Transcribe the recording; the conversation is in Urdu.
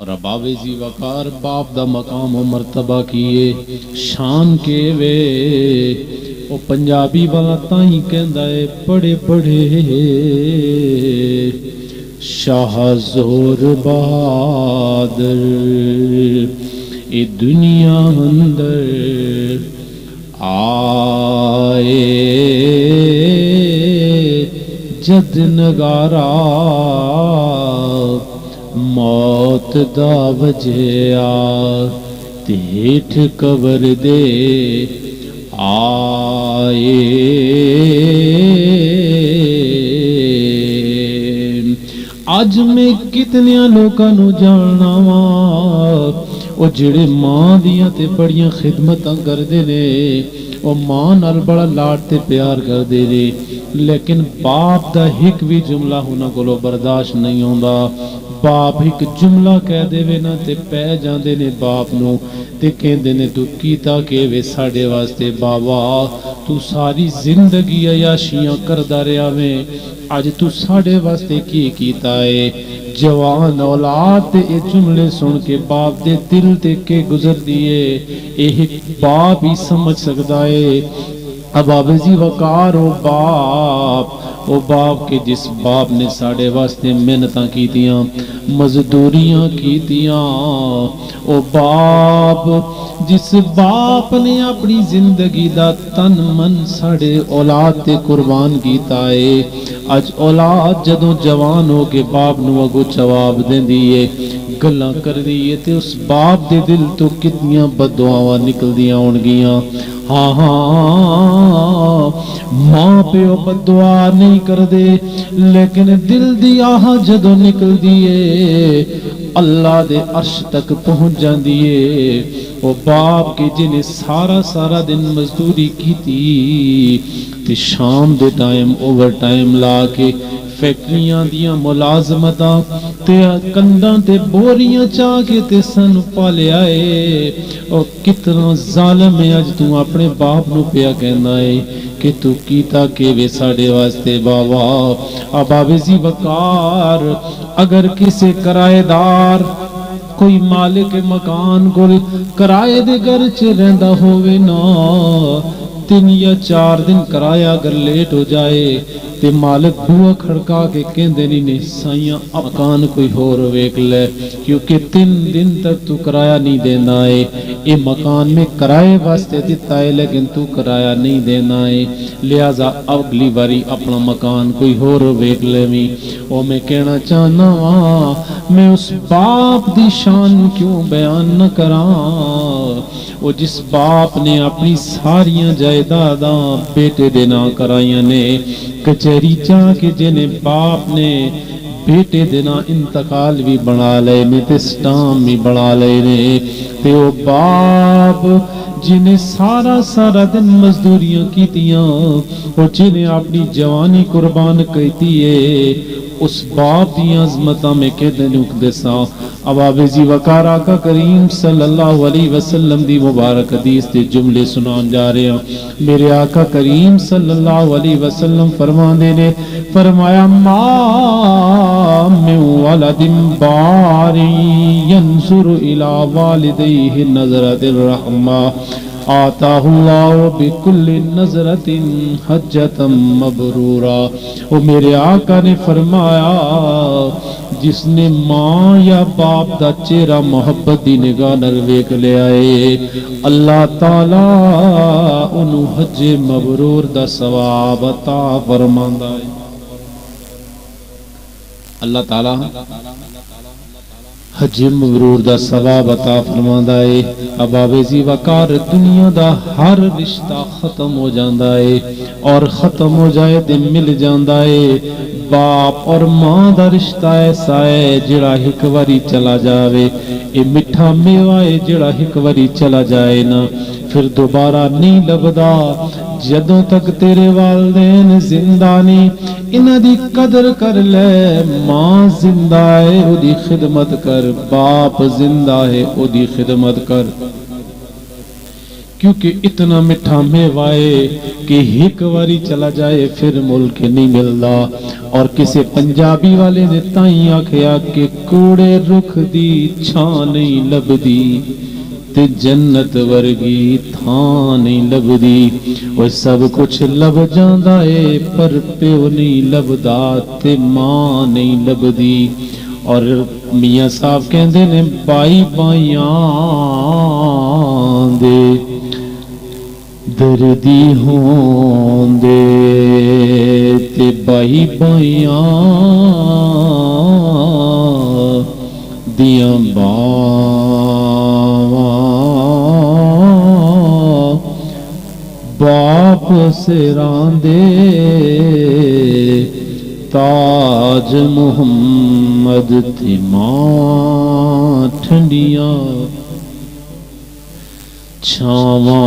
اور اباب زی وقار باپ دا مقام و مرتبہ کیے شان کے وے او پنجابی والا تائیں کہندا ہے بڑے بڑے شاہ زور بہادر اے دنیا اندر آئے جد نگارا موت دا وجیا تیٹھ قبر دے آئے آج میں کتنے لوگاں نو جاننا وا او جڑے ماں دیاں تے بڑیاں خدمتاں کردے نے او ماں نال بڑا لاڈ تے پیار کردے نے لیکن باپ دا ایک بھی جملہ ہونا کولو برداشت نہیں ہوندا باپ ایک جملہ کہہ دے وے نا تے پہ جاندے نے باپ نو تے کہندے نے تو کیتا کہ وے ساڈے واسطے بابا تو ساری زندگی عیاشیاں کردا رہیا ویں اج تو ساڈے واسطے کی کیتا ہے جوان اولاد تے اے جملے سن کے باپ دے دل تے کے گزر دیے ایک باپ ہی سمجھ سکدا ہے اباب زی وقار او باپ کے جس باپ نے ساڑے واسطے محنتاں کیتیاں مزدوریاں کیتیاں او باپ جس باپ نے اپنی زندگی دا تن من ساڑے اولاد تے قربان کیتا ہے اج اولاد جدوں جوان ہو کے باپ نو اگو جواب دین دیئے گلاں کر دیئے تے اس باپ دے دل تو کتنیاں بددعاواں نکل دیاں ہون گیاں ہاں ماں پیو بددعا نہیں کر دے لیکن دل دی آہ جدوں نکل دیئے اللہ دے عرش تک پہنچ جان دیئے وہ باپ کے جنہیں سارا دن مزدوری کی تے شام دے ٹائم اوور ٹائم لا کے فیکٹریاں دیاں ملازمتاں تے کنداں تے بوریاں چاہ کے تے سن پالے آئے اور کتنا ظالم ہے اج تو اپنے باپ نو پیا کہنا ہے کہ تو کیتا کہ وے ساڑے واسطے بابا اباب زی وقار اگر کسے کرائے دار کوئی مالک مکان گل کرائے دے گھر چ رہندا ہووے نا 3 یا 4 دن کرایہ اگر لیٹ ہو جائے تے مالک بوا کھڑکا کے کہندے نہیں سائیاں مکان کوئی ہور ویکھ لے کیونکہ 3 دن تک تو کرایہ نہیں دینا ہے اے مکان میں کرائے واسطے دیتا ہے لیکن تو کرایہ نہیں دینا ہے لہذا اگلی باری اپنا مکان کوئی ہور ویکھ لے او میں کہنا چاہنا میں اس باپ دی شان کیوں بیان نہ کراں وہ جس باپ نے اپنی ساریاں جائیداداں بیٹے دے نام کرائیاں نے کچہری چاہ کے جنہیں باپ نے بیٹے دینا انتقال بھی بنا لے نے تے سٹام بھی بنا لے نے تے وہ باپ جنہیں سارا دن مزدوریاں کیتیاں اور جنہیں اپنی جوانی قربان کیتی ہے اس باپ دی عظمتہ میں کہتے نک دساں اباب زی وقار آقا کریم صلی اللہ علیہ وسلم دی مبارک حدیث تے جملے سنان جا رہے ہیں میرے آقا کریم صلی اللہ علیہ وسلم فرمانے نے فرمایا ما من ولد باری ینظر الى والدیہ نظرت الرحمہ آتاہ اللہ بکل نظرت حجتا مبرورا وہ میرے آقا نے فرمایا جس نے ماں یا باپ دا چہرہ محبت دی نگاہ نال ویکھ لے آئے اللہ تعالی انہوں حج مبرور دا ثواب عطا فرماندا ہے اللہ تعالی حج مبرور دا ثواب عطا فرماندا ہے اباب زی وقار دنیا دا ہر رشتہ ختم ہو جاندا ہے اور ختم ہو جائے تے مل جاندا ہے باپ اور ماں دا رشتہ ایسا ہے جڑا ایک واری چلا جاوے اے میٹھا میوہ ہے جڑا ایک واری چلا جائے نا پھر دوبارہ نہیں لبدا جدوں تک تیرے والدین زندہ نہیں انہاں دی قدر کر لے ماں زندہ ہے او دی خدمت کر باپ زندہ ہے او دی خدمت کر کیونکہ اتنا مٹھا میوائے کہ ایک واری چلا جائے پھر ملک نہیں ملدا. اور کسے پنجابی والے نے تائیں آکھیا کہ کوڑے رخ دی چھان نہیں لبدی تے جنت ورگی تھان نہیں لبدی. وہ سب کچھ لب جاندا اے پر پیو نہیں لبدا تے ماں نہیں لبدی. اور میاں صاحب کہندے نے بائی بائیاں دے دردی ہون دے تے بائی بائیاں دیاں باپ سراں دے تاج محمد تے ماں ٹھنڈیاں چھاواں